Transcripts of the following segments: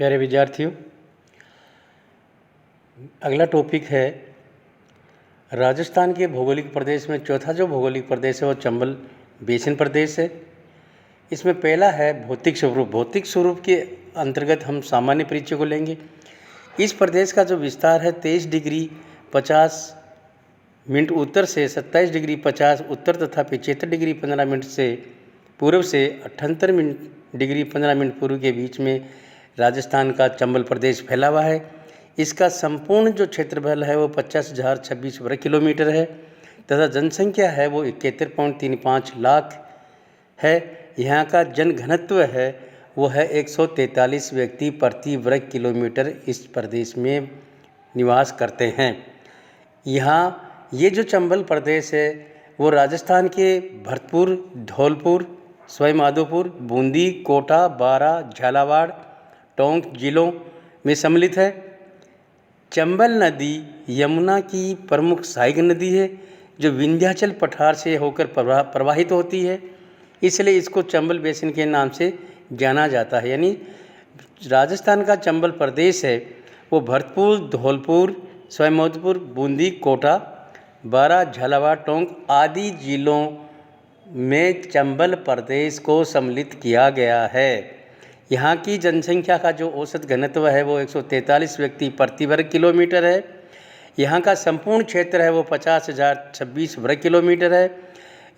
प्यारे विद्यार्थियों, अगला टॉपिक है राजस्थान के भौगोलिक प्रदेश में चौथा जो भौगोलिक प्रदेश है वो चंबल बेसिन प्रदेश है। इसमें पहला है भौतिक स्वरूप। भौतिक स्वरूप के अंतर्गत हम सामान्य परिचय को लेंगे। इस प्रदेश का जो विस्तार है 23 डिग्री 50 मिनट उत्तर से 27 डिग्री 50 उत्तर तथा 75 डिग्री 15 मिनट से पूर्व से 78 डिग्री 15 मिनट पूर्व के बीच में राजस्थान का चंबल प्रदेश फैला हुआ है। इसका संपूर्ण जो क्षेत्रफल है वो 50,026 वर्ग किलोमीटर है तथा जनसंख्या है वो 71.35 लाख है। यहाँ का जनघनत्व है वो है 143 व्यक्ति प्रति वर्ग किलोमीटर इस प्रदेश में निवास करते हैं। यहाँ ये जो चंबल प्रदेश है वो राजस्थान के भरतपुर, धौलपुर, सवाई माधोपुर, बूंदी, कोटा, बारा, झालावाड़, टोंक जिलों में सम्मिलित है। चंबल नदी यमुना की प्रमुख सहायक नदी है जो विंध्याचल पठार से होकर प्रवाहित होती है, इसलिए इसको चंबल बेसिन के नाम से जाना जाता है। यानी राजस्थान का चंबल प्रदेश है वो भरतपुर, धौलपुर, सवाई माधोपुर, बूंदी, कोटा, बारा, झालावाड़, टोंक आदि जिलों में चंबल प्रदेश को सम्मिलित किया गया है। यहाँ की जनसंख्या का जो औसत घनत्व है वो 143 व्यक्ति प्रति वर्ग किलोमीटर है। यहाँ का संपूर्ण क्षेत्र है वो 50,026 वर्ग किलोमीटर है।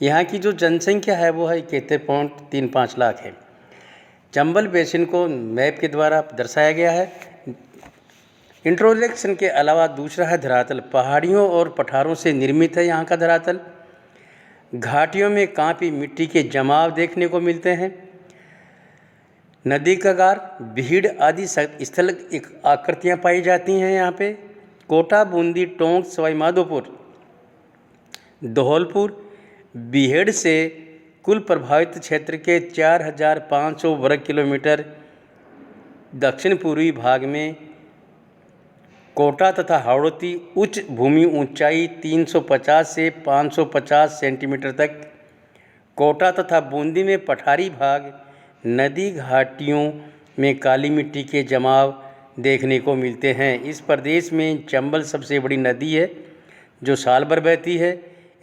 यहाँ की जो जनसंख्या है वो है 71.35 लाख है। चंबल बेसिन को मैप के द्वारा दर्शाया गया है। इंट्रोडक्शन के अलावा दूसरा है धरातल। पहाड़ियों और पठारों से निर्मित है यहाँ का धरातल। घाटियों में कांपी मिट्टी के जमाव देखने को मिलते हैं। नदी कगार, भीड़ आदि स्थल आकृतियाँ पाई जाती हैं यहाँ पे। कोटा, बूंदी, टोंक, सवाई माधोपुर, धौलपुर, बीहड़ से कुल प्रभावित क्षेत्र के 4,500 वर्ग किलोमीटर दक्षिण पूर्वी भाग में कोटा तथा हाड़ौती उच्च भूमि ऊंचाई 350 से 550 सेंटीमीटर तक। कोटा तथा बूंदी में पठारी भाग, नदी घाटियों में काली मिट्टी के जमाव देखने को मिलते हैं। इस प्रदेश में चंबल सबसे बड़ी नदी है जो साल भर बहती है।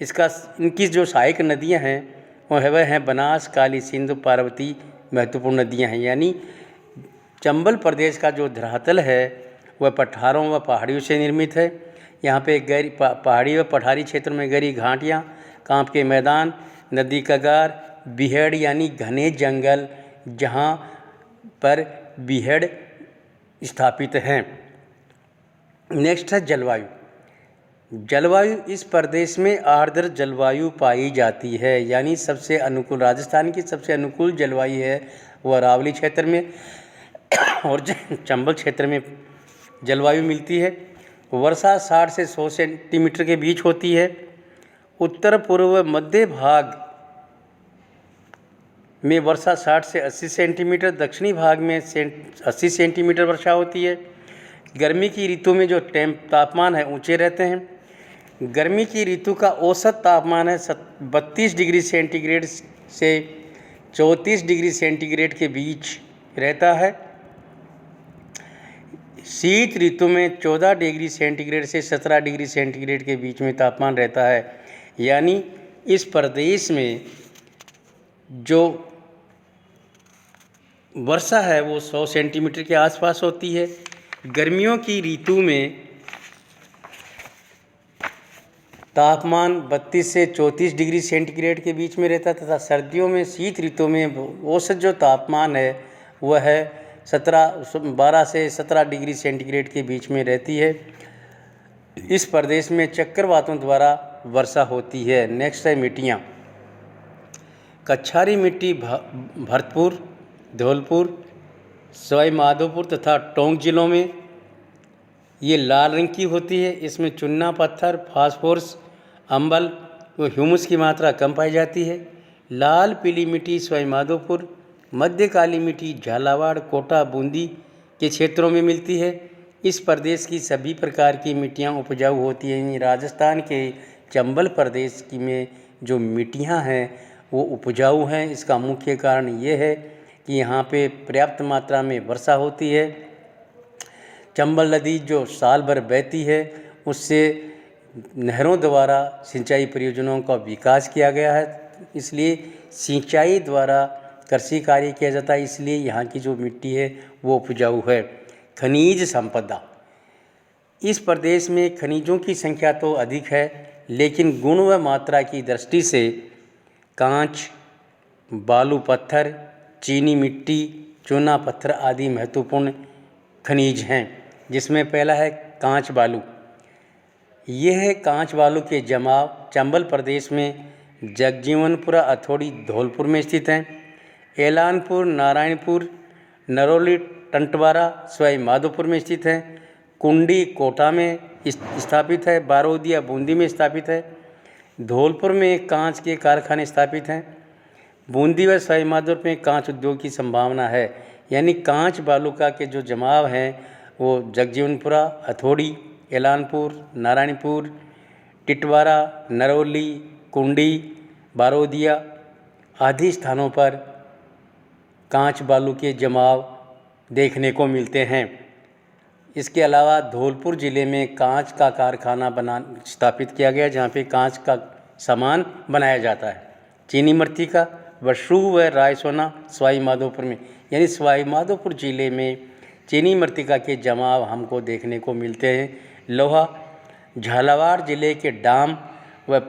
इनकी जो सहायक नदियां हैं वह हैं बनास, काली सिंधु, पार्वती महत्वपूर्ण नदियां हैं। यानी चंबल प्रदेश का जो धरातल है वह पठारों व पहाड़ियों से निर्मित है। यहाँ पे गहरी पहाड़ी व पठारी क्षेत्र में गहरी घाटियाँ, कांप के मैदान, नदी कगार, बीहड़ यानी घने जंगल जहाँ पर बीहड़ स्थापित हैं। नेक्स्ट है जलवायु। जलवायु इस प्रदेश में आर्द्र जलवायु पाई जाती है। यानी सबसे अनुकूल, राजस्थान की सबसे अनुकूल जलवायु है वो अरावली क्षेत्र में और चंबल क्षेत्र में जलवायु मिलती है। वर्षा 60 से 100 सेंटीमीटर के बीच होती है। उत्तर पूर्व मध्य भाग में वर्षा 60 से 80 सेंटीमीटर, दक्षिणी भाग में 80 सेंटीमीटर वर्षा होती है। गर्मी की ऋतु में जो तापमान है ऊंचे रहते हैं। गर्मी की ऋतु का औसत तापमान है 32 डिग्री सेंटीग्रेड से 34 डिग्री सेंटीग्रेड के बीच रहता है। शीत ऋतु में 14 डिग्री सेंटीग्रेड से 17 डिग्री सेंटीग्रेड के बीच में तापमान रहता है। यानी इस प्रदेश में जो वर्षा है वो 100 सेंटीमीटर के आसपास होती है। गर्मियों की ऋतु में तापमान 32 से 34 डिग्री सेंटीग्रेड के बीच में रहता है तथा सर्दियों में शीत ऋतु में औसत जो तापमान है वह है 12 से 17 डिग्री सेंटीग्रेड के बीच में रहती है। इस प्रदेश में चक्रवातों द्वारा वर्षा होती है। नेक्स्ट है मिट्टियाँ। कच्छारी मिट्टी भरतपुर, धौलपुर, सवाई माधोपुर तथा टोंक जिलों में ये लाल रंग की होती है। इसमें चूना पत्थर, फास्फोरस, अम्बल व ह्यूमस की मात्रा कम पाई जाती है। लाल पीली मिट्टी सवाई माधोपुर, मध्य काली मिट्टी झालावाड़, कोटा, बूंदी के क्षेत्रों में मिलती है। इस प्रदेश की सभी प्रकार की मिट्टियाँ उपजाऊ होती हैं। राजस्थान के चंबल प्रदेश की में जो मिट्टियाँ हैं वो उपजाऊ हैं। इसका मुख्य कारण ये है कि यहाँ पे पर्याप्त मात्रा में वर्षा होती है चंबल नदी जो साल भर बहती है, उससे नहरों द्वारा सिंचाई परियोजनाओं का विकास किया गया है, इसलिए सिंचाई द्वारा कृषि कार्य किया जाता है, इसलिए यहाँ की जो मिट्टी है वो उपजाऊ है। खनिज संपदा, इस प्रदेश में खनिजों की संख्या तो अधिक है, लेकिन गुण व मात्रा की दृष्टि से कांच, बालू पत्थर, चीनी मिट्टी, चूना पत्थर आदि महत्वपूर्ण खनिज हैं, जिसमें पहला है कांच बालू। यह कांच बालू के जमाव चंबल प्रदेश में जगजीवनपुरा, हथौड़ी, धौलपुर में स्थित हैं। एलानपुर, नारायणपुर, नरौली, टंटवारा, सवाई माधोपुर में स्थित है। कुंडी कोटा में स्थापित है। बारोदिया बूंदी में स्थापित है। धौलपुर में कांच के कारखाने स्थापित हैं। बूंदी व सवाई माधोपुर में कांच उद्योग की संभावना है। यानी कांच बालू का के जो जमाव हैं वो जगजीवनपुरा, हथौड़ी, एलानपुर, नारायणपुर, टिटवारा, नरौली, कुंडी, बारोदिया आदि स्थानों पर कांच बालू के जमाव देखने को मिलते हैं। इसके अलावा धौलपुर ज़िले में कांच का कारखाना स्थापित किया गया, जहाँ पे कांच का सामान बनाया जाता है। चीनी मिट्टी का वशु व रायसोना सवाई माधोपुर में, यानी सवाई माधोपुर ज़िले में चीनी मृत्तिका के जमाव हमको देखने को मिलते हैं। लोहा, झालावाड़ ज़िले के डाम व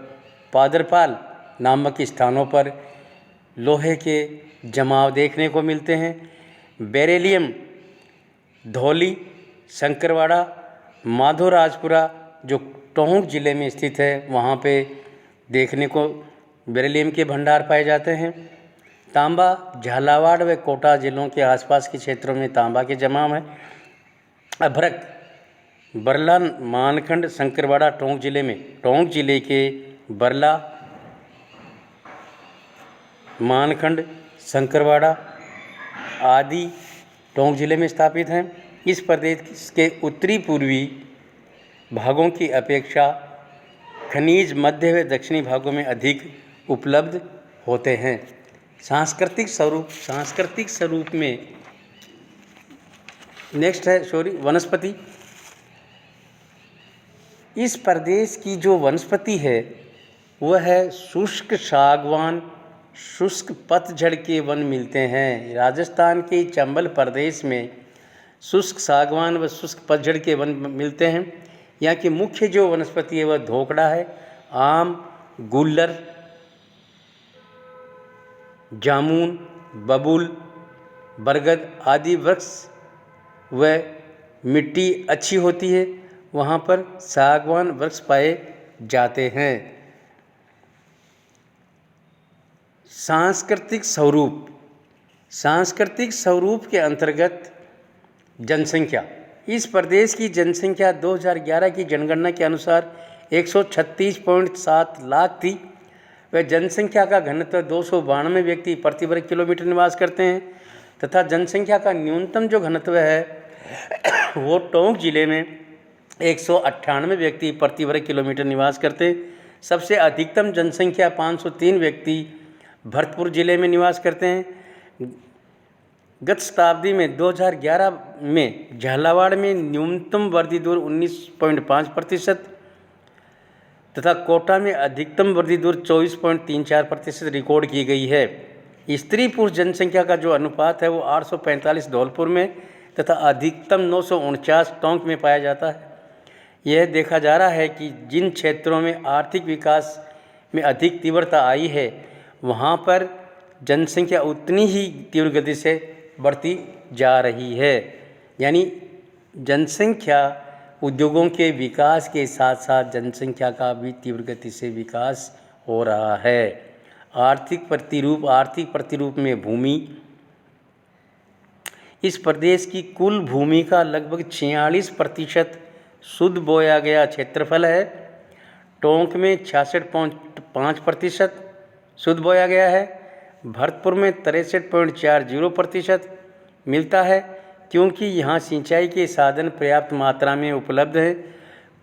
पादरपाल नामक स्थानों पर लोहे के जमाव देखने को मिलते हैं। बेरिलियम धौली, शंकरवाड़ा, माधोराजपुरा जो टोंक ज़िले में स्थित है, वहाँ पे देखने को बेरिलियम के भंडार पाए जाते हैं। तांबा, झालावाड़ व कोटा जिलों के आसपास के क्षेत्रों में तांबा के जमाव है। अभ्रक, बरला, मानखंड, शंकरवाड़ा टोंक ज़िले में, टोंक ज़िले के बरला, मानखंड, शंकरवाड़ा आदि टोंक ज़िले में स्थापित हैं। इस प्रदेश के उत्तरी पूर्वी भागों की अपेक्षा खनिज मध्य व दक्षिणी भागों में अधिक उपलब्ध होते हैं। सांस्कृतिक स्वरूप में नेक्स्ट है वनस्पति। इस प्रदेश की जो वनस्पति है वह है शुष्क सागवान, शुष्क पतझड़ के वन मिलते हैं। राजस्थान के चंबल प्रदेश में शुष्क सागवान व शुष्क पतझड़ के वन मिलते हैं। यहाँ की मुख्य जो वनस्पति है वह धोकड़ा है। आम, गुल्लर, जामुन, बबूल, बरगद आदि वृक्ष व मिट्टी अच्छी होती है, वहाँ पर सागवान वृक्ष पाए जाते हैं। सांस्कृतिक स्वरूप के अंतर्गत जनसंख्या। इस प्रदेश की जनसंख्या 2011 की जनगणना के अनुसार 136.7 लाख थी। वह जनसंख्या का घनत्व 292 व्यक्ति प्रति वर्ग किलोमीटर निवास करते हैं तथा जनसंख्या का न्यूनतम जो घनत्व है वो टोंक जिले में 198 व्यक्ति प्रति वर्ग किलोमीटर निवास करते हैं। सबसे अधिकतम जनसंख्या 503 व्यक्ति भरतपुर जिले में निवास करते हैं। गत शताब्दी में 2011 में झालावाड़ में न्यूनतम वृद्धि दर 19.5% तथा कोटा में अधिकतम वृद्धि दर 24.34% रिकॉर्ड की गई है। स्त्री पुरुष जनसंख्या का जो अनुपात है वो 845 धौलपुर में तथा अधिकतम 949 टोंक में पाया जाता है। यह देखा जा रहा है कि जिन क्षेत्रों में आर्थिक विकास में अधिक तीव्रता आई है वहाँ पर जनसंख्या उतनी ही तीव्र गति से बढ़ती जा रही है। यानी जनसंख्या उद्योगों के विकास के साथ साथ जनसंख्या का भी तीव्र गति से विकास हो रहा है। आर्थिक प्रतिरूप में भूमि। इस प्रदेश की कुल भूमि का लगभग 46% शुद्ध बोया गया क्षेत्रफल है। टोंक में 66.5% शुद्ध बोया गया है। भरतपुर में 63.40% मिलता है क्योंकि यहाँ सिंचाई के साधन पर्याप्त मात्रा में उपलब्ध हैं।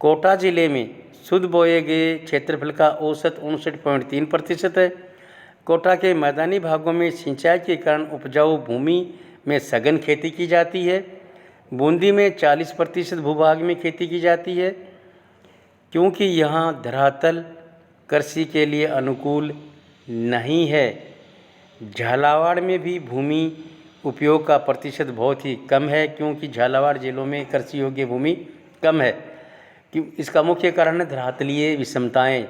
कोटा ज़िले में शुद्ध बोए गए क्षेत्रफल का औसत 59.3% है। कोटा के मैदानी भागों में सिंचाई के कारण उपजाऊ भूमि में सघन खेती की जाती है। बूंदी में 40% भूभाग में खेती की जाती है, क्योंकि यहाँ धरातल कृषि के लिए अनुकूल नहीं है। झालावाड़ में भी भूमि उपयोग का प्रतिशत बहुत ही कम है, क्योंकि झालावाड़ जिलों में कृषि योग्य भूमि कम है। इसका मुख्य कारण है धरातलीय विषमताएं।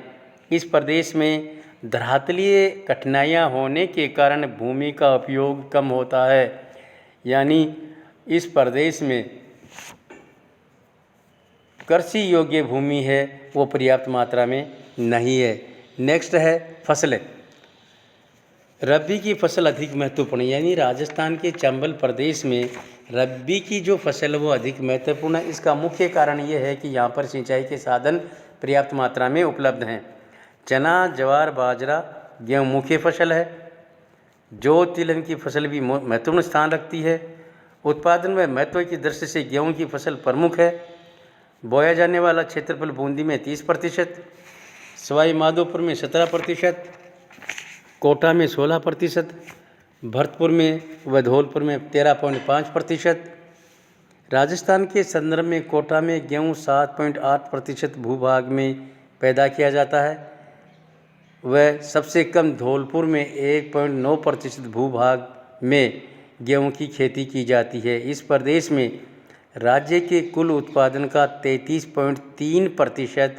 इस प्रदेश में धरातलीय कठिनाइयां होने के कारण भूमि का उपयोग कम होता है, यानी इस प्रदेश में कृषि योग्य भूमि है वो पर्याप्त मात्रा में नहीं है। नेक्स्ट है फसलें। रबी की फसल अधिक महत्वपूर्ण है, यानी राजस्थान के चंबल प्रदेश में रबी की जो फसल है वो अधिक महत्वपूर्ण है। इसका मुख्य कारण ये है कि यहाँ पर सिंचाई के साधन पर्याप्त मात्रा में उपलब्ध हैं। चना, ज्वार, बाजरा, गेहूँ मुख्य फसल है। जौ, तिलहन की फसल भी महत्वपूर्ण स्थान रखती है। उत्पादन में महत्व की दृष्टि से गेहूँ की फसल प्रमुख है। बोया जाने वाला क्षेत्रफल बूंदी में 30%, सवाई माधोपुर में 17%, कोटा में 16%, भरतपुर में व धौलपुर में 13.5%। राजस्थान के संदर्भ में कोटा में गेहूँ 7.8% भूभाग में पैदा किया जाता है। वह सबसे कम धौलपुर में 1.9% भूभाग में गेहूं की खेती की जाती है। इस प्रदेश में राज्य के कुल उत्पादन का 33.3%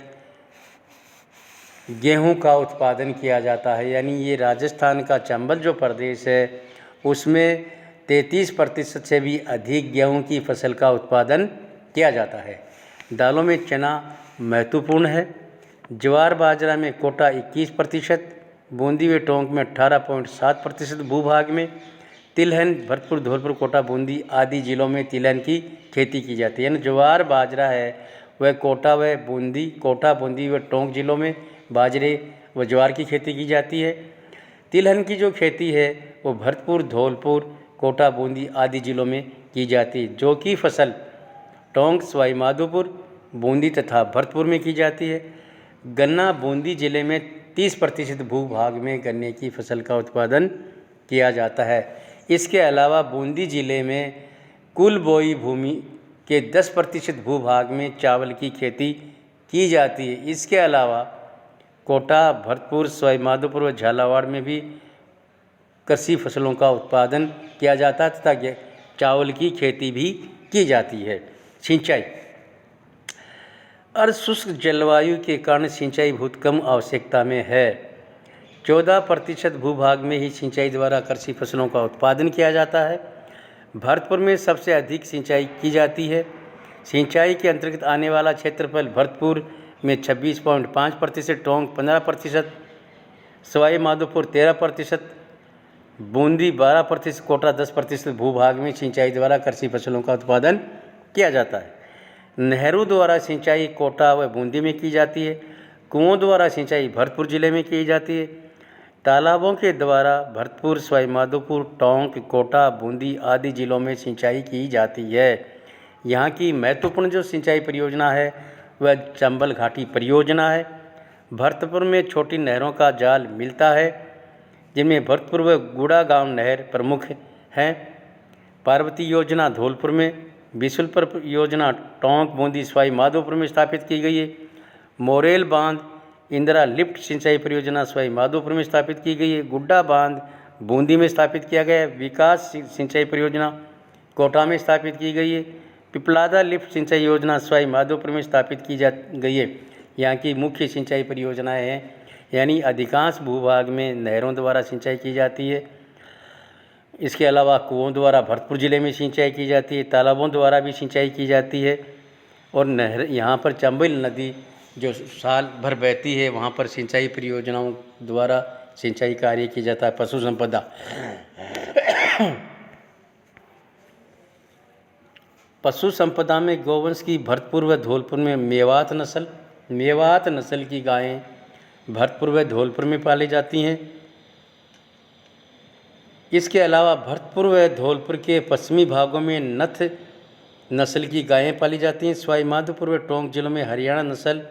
गेहूं का उत्पादन किया जाता है, यानी ये राजस्थान का चंबल जो प्रदेश है उसमें 33% से भी अधिक गेहूं की फसल का उत्पादन किया जाता है। दालों में चना महत्वपूर्ण है। ज्वार, बाजरा में कोटा 21%, बूंदी व टोंक में 18.7% भूभाग में, तिलहन भरतपुर, धौलपुर, कोटा, बूंदी आदि जिलों में तिलहन की खेती की जाती है। यानी ज्वार बाजरा है वह कोटा, बूंदी व टोंक जिलों में बाजरे व ज्वार की खेती की जाती है। तिलहन की जो खेती है वो भरतपुर, धौलपुर, कोटा, बूंदी आदि जिलों में की जाती है। जौ की फसल टोंक, सवाई माधोपुर, बूंदी तथा भरतपुर में की जाती है। गन्ना बूंदी जिले में 30% भूभाग में गन्ने की फसल का उत्पादन किया जाता है। इसके अलावा बूंदी जिले में कुल बोई भूमि के 10% भूभाग में चावल की खेती की जाती है। इसके अलावा कोटा, भरतपुर, सवाई माधोपुर व झालावाड़ में भी कृषि फसलों का उत्पादन किया जाता है तथा चावल की खेती भी की जाती है। सिंचाई। अर्धशुष्क जलवायु के कारण सिंचाई बहुत कम आवश्यकता में है। 14% भूभाग में ही सिंचाई द्वारा कृषि फसलों का उत्पादन किया जाता है। भरतपुर में सबसे अधिक सिंचाई की जाती है। सिंचाई के अंतर्गत आने वाला क्षेत्रफल भरतपुर में 26.5%, टोंक 15%, सवाई माधोपुर 13%, बूंदी 12%, कोटा 10% भूभाग में सिंचाई द्वारा कृषि फसलों का उत्पादन किया जाता है। नहरों द्वारा सिंचाई कोटा व बूंदी में की जाती है। कुओं द्वारा सिंचाई भरतपुर जिले में की जाती है। तालाबों के द्वारा भरतपुर, सवाई माधोपुर, टोंक, कोटा, बूंदी आदि जिलों में सिंचाई की जाती है। यहाँ की महत्वपूर्ण जो सिंचाई परियोजना है वह चंबल घाटी परियोजना है। भरतपुर में छोटी नहरों का जाल मिलता है, जिनमें भरतपुर व गुड़ा गांव नहर प्रमुख हैं। पार्वती योजना धौलपुर में, बिशुलपुर योजना टोंक, बूंदी, सवाई माधोपुर में स्थापित की गई है। मोरेल बांध इंदिरा लिफ्ट सिंचाई परियोजना सवाई माधोपुर में स्थापित की गई है। गुड्डा बांध बूंदी में स्थापित किया गया है। विकास सिंचाई परियोजना कोटा में स्थापित की गई है। पिपलादा लिफ्ट सिंचाई योजना सवाई माधोपुर में स्थापित की जा गई है। यहाँ की मुख्य सिंचाई परियोजनाएं हैं, यानी अधिकांश भूभाग में नहरों द्वारा सिंचाई की जाती है। इसके अलावा कुओं द्वारा भरतपुर जिले में सिंचाई की जाती है। तालाबों द्वारा भी सिंचाई की जाती है। और नहर यहाँ पर चंबल नदी जो साल भर बहती है, वहाँ पर सिंचाई परियोजनाओं द्वारा सिंचाई कार्य किया जाता है। पशु संपदा। पशु संपदा में गोवंश की भरतपुर व धौलपुर में मेवात नस्ल की गायें भरतपुर व धौलपुर में पाली जाती हैं। इसके अलावा भरतपुर व धौलपुर के पश्चिमी भागों में नथ नस्ल की गायें पाली जाती हैं। सवाई माधोपुर व टोंक जिलों में हरियाणा नस्ल,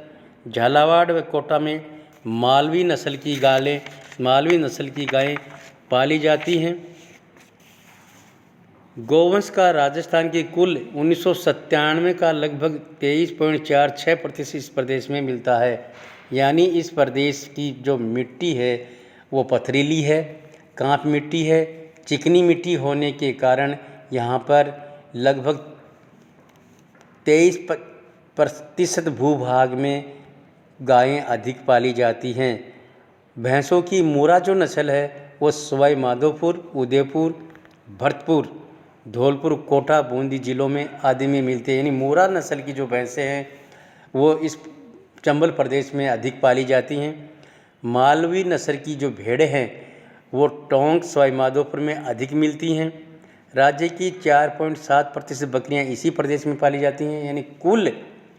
झालावाड़ व कोटा में मालवी नस्ल की गायें पाली जाती हैं। गोवंश का राजस्थान की कुल 1997 का लगभग 23.46% इस प्रदेश में मिलता है। यानी इस प्रदेश की जो मिट्टी है वो पथरीली है, कांप मिट्टी है। चिकनी मिट्टी होने के कारण यहाँ पर लगभग 23% भूभाग में गायें अधिक पाली जाती हैं। भैंसों की मूरा जो नस्ल है वो सवाई माधोपुर, उदयपुर, भरतपुर, धौलपुर, कोटा, बूंदी जिलों में आदि में मिलते हैं। यानी मूरा नस्ल की जो भैंसें हैं वो इस चंबल प्रदेश में अधिक पाली जाती हैं। मालवी नस्ल की जो भेड़ें हैं वो टोंक, सवाई माधोपुर में अधिक मिलती हैं। राज्य की 4.7% बकरियां इसी प्रदेश में पाली जाती हैं। यानी कुल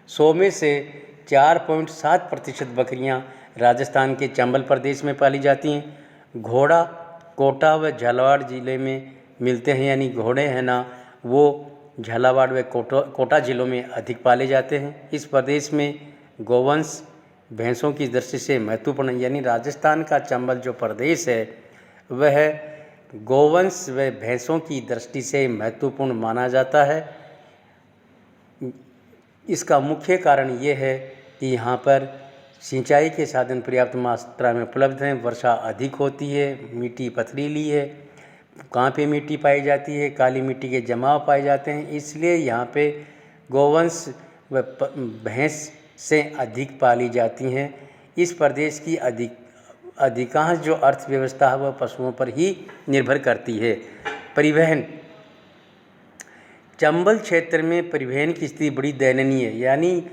100 में से 4.7% बकरियां राजस्थान के चंबल प्रदेश में पाली जाती हैं। घोड़ा कोटा व झालावाड़ ज़िले में मिलते हैं। यानी घोड़े हैं ना वो झालावाड़ व कोटा ज़िलों में अधिक पाले जाते हैं। इस प्रदेश में गोवंश भैंसों की दृष्टि से महत्वपूर्ण, यानी राजस्थान का चंबल जो प्रदेश है वह गोवंश व भैंसों की दृष्टि से महत्वपूर्ण माना जाता है। इसका मुख्य कारण ये है कि यहाँ पर सिंचाई के साधन पर्याप्त मात्रा में उपलब्ध हैं, वर्षा अधिक होती है, मिट्टी पथरीली है, कांपी मिट्टी पाई जाती है, काली मिट्टी के जमाव पाए जाते हैं। इसलिए यहाँ पे गोवंश व भैंस से अधिक पाली जाती हैं। इस प्रदेश की अधिकांश जो अर्थव्यवस्था है वह पशुओं पर ही निर्भर करती है। परिवहन, चंबल क्षेत्र में परिवहन की स्थिति बड़ी दयनीय है। यानी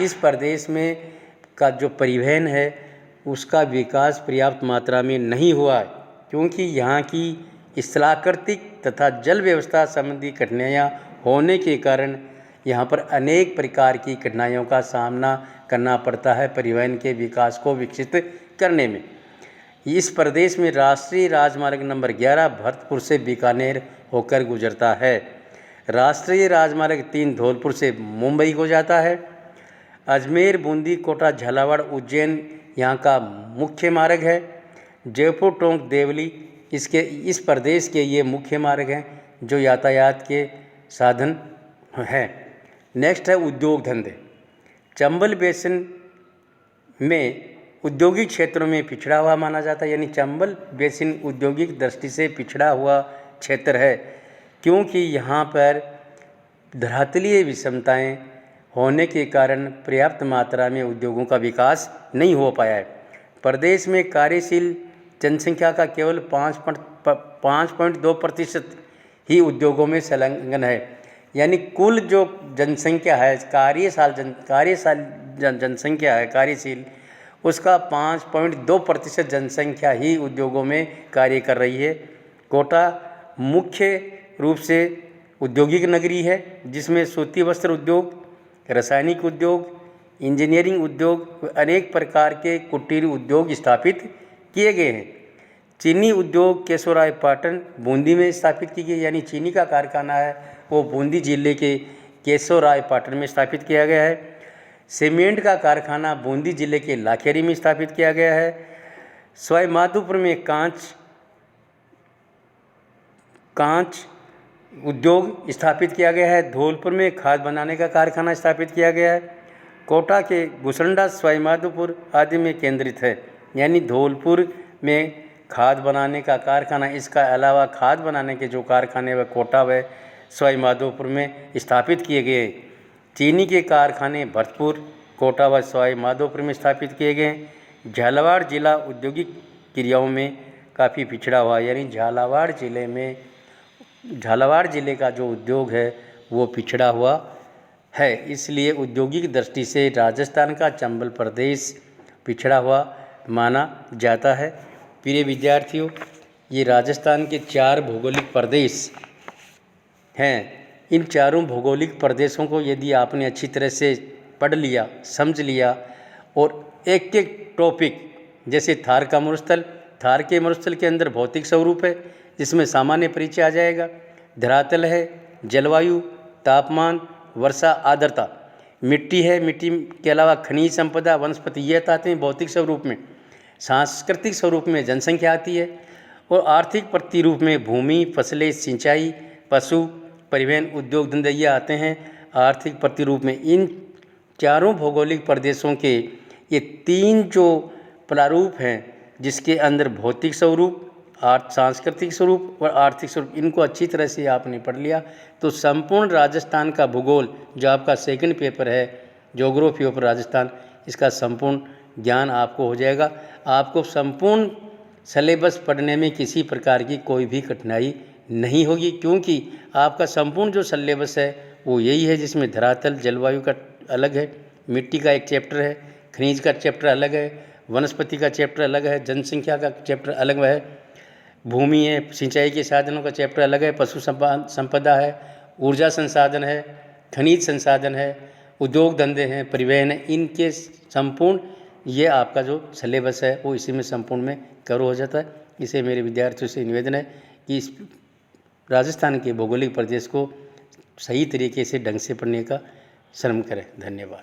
इस प्रदेश में का जो परिवहन है उसका विकास पर्याप्त मात्रा में नहीं हुआ है, क्योंकि यहाँ की स्थलाकृतिक तथा जल व्यवस्था संबंधी कठिनाइयाँ होने के कारण यहाँ पर अनेक प्रकार की कठिनाइयों का सामना करना पड़ता है परिवहन के विकास को विकसित करने में। इस प्रदेश में राष्ट्रीय राजमार्ग नंबर 11 भरतपुर से बीकानेर होकर गुजरता है। राष्ट्रीय राजमार्ग 3 धौलपुर से मुंबई को जाता है। अजमेर, बूंदी, कोटा, झालावाड़, उज्जैन यहाँ का मुख्य मार्ग है। जयपुर, टोंक, देवली इस प्रदेश के ये मुख्य मार्ग हैं जो यातायात के साधन हैं। नेक्स्ट है उद्योग धंधे। चंबल बेसिन में औद्योगिक क्षेत्रों में पिछड़ा हुआ माना जाता है। यानी चंबल बेसिन औद्योगिक दृष्टि से पिछड़ा हुआ क्षेत्र है, क्योंकि यहाँ पर धरातलीय विषमताएं होने के कारण पर्याप्त मात्रा में उद्योगों का विकास नहीं हो पाया है। प्रदेश में कार्यशील जनसंख्या का केवल 5.2% ही उद्योगों में संलग्न है। यानी कुल जो जनसंख्या है जनसंख्या है कार्यशील, उसका 5.2% जनसंख्या ही उद्योगों में कार्य कर रही है। कोटा मुख्य रूप से औद्योगिक नगरी है, जिसमें सूती वस्त्र उद्योग, रासायनिक उद्योग, इंजीनियरिंग उद्योग, अनेक प्रकार के कुटीर उद्योग स्थापित किए गए हैं। चीनी उद्योग केशवरायपाटन बूंदी में स्थापित की गई। यानी चीनी का कारखाना है वो बूंदी जिले के केशवरायपाटन में स्थापित किया गया है। सीमेंट का कारखाना बूंदी जिले के लाखेरी में स्थापित किया गया है। सवाई माधोपुर में कांच उद्योग स्थापित किया गया है। धौलपुर में खाद बनाने का कारखाना स्थापित किया गया है। कोटा के गुसरंडा, सवाई माधोपुर आदि में केंद्रित है। यानी धौलपुर में खाद बनाने का कारखाना, इसका अलावा खाद बनाने के जो कारखाने व कोटा व सवाई माधोपुर में स्थापित किए गए। चीनी के कारखाने भरतपुर, कोटा व सवाई माधोपुर में स्थापित किए गए। झालावाड़ जिला औद्योगिक क्रियाओं में काफ़ी पिछड़ा हुआ। यानी झालावाड़ जिले का जो उद्योग है वो पिछड़ा हुआ है। इसलिए औद्योगिक दृष्टि से राजस्थान का चंबल प्रदेश पिछड़ा हुआ माना जाता है। प्रिय विद्यार्थियों, ये राजस्थान के 4 भौगोलिक प्रदेश हैं। इन चारों भौगोलिक प्रदेशों को यदि आपने अच्छी तरह से पढ़ लिया, समझ लिया और एक एक टॉपिक, जैसे थार का मरुस्थल, थार के मरुस्थल के अंदर भौतिक स्वरूप है जिसमें सामान्य परिचय आ जाएगा। धरातल है, जलवायु, तापमान, वर्षा, आर्द्रता, मिट्टी है, मिट्टी के अलावा खनिज संपदा, वनस्पति, ये आते हैं भौतिक स्वरूप में। सांस्कृतिक स्वरूप में जनसंख्या आती है और आर्थिक प्रतिरूप में भूमि, फसलें, सिंचाई, पशु, परिवहन, उद्योग धंधे ये आते हैं आर्थिक प्रतिरूप में। इन चारों भौगोलिक प्रदेशों के ये 3 जो प्रारूप हैं, जिसके अंदर भौतिक स्वरूप, सांस्कृतिक स्वरूप और आर्थिक स्वरूप, इनको अच्छी तरह से आपने पढ़ लिया तो संपूर्ण राजस्थान का भूगोल, जो आपका सेकंड पेपर है ज्योग्राफी ऑफ राजस्थान, इसका संपूर्ण ज्ञान आपको हो जाएगा। आपको संपूर्ण सिलेबस पढ़ने में किसी प्रकार की कोई भी कठिनाई नहीं होगी, क्योंकि आपका संपूर्ण जो सिलेबस है वो यही है, जिसमें धरातल, जलवायु का अलग है, मिट्टी का एक चैप्टर है, खनिज का चैप्टर अलग है, वनस्पति का चैप्टर अलग है, जनसंख्या का चैप्टर अलग है, भूमि है, सिंचाई के साधनों का चैप्टर अलग है, पशु संपदा है, ऊर्जा संसाधन है, खनिज संसाधन है, उद्योग धंधे हैं, परिवहन है। इनके संपूर्ण ये आपका जो सिलेबस है वो इसी में संपूर्ण में कवर हो जाता है। इसे मेरे विद्यार्थियों से निवेदन है कि इस राजस्थान के भौगोलिक प्रदेश को सही तरीके से ढंग से पढ़ने का श्रम करें। धन्यवाद।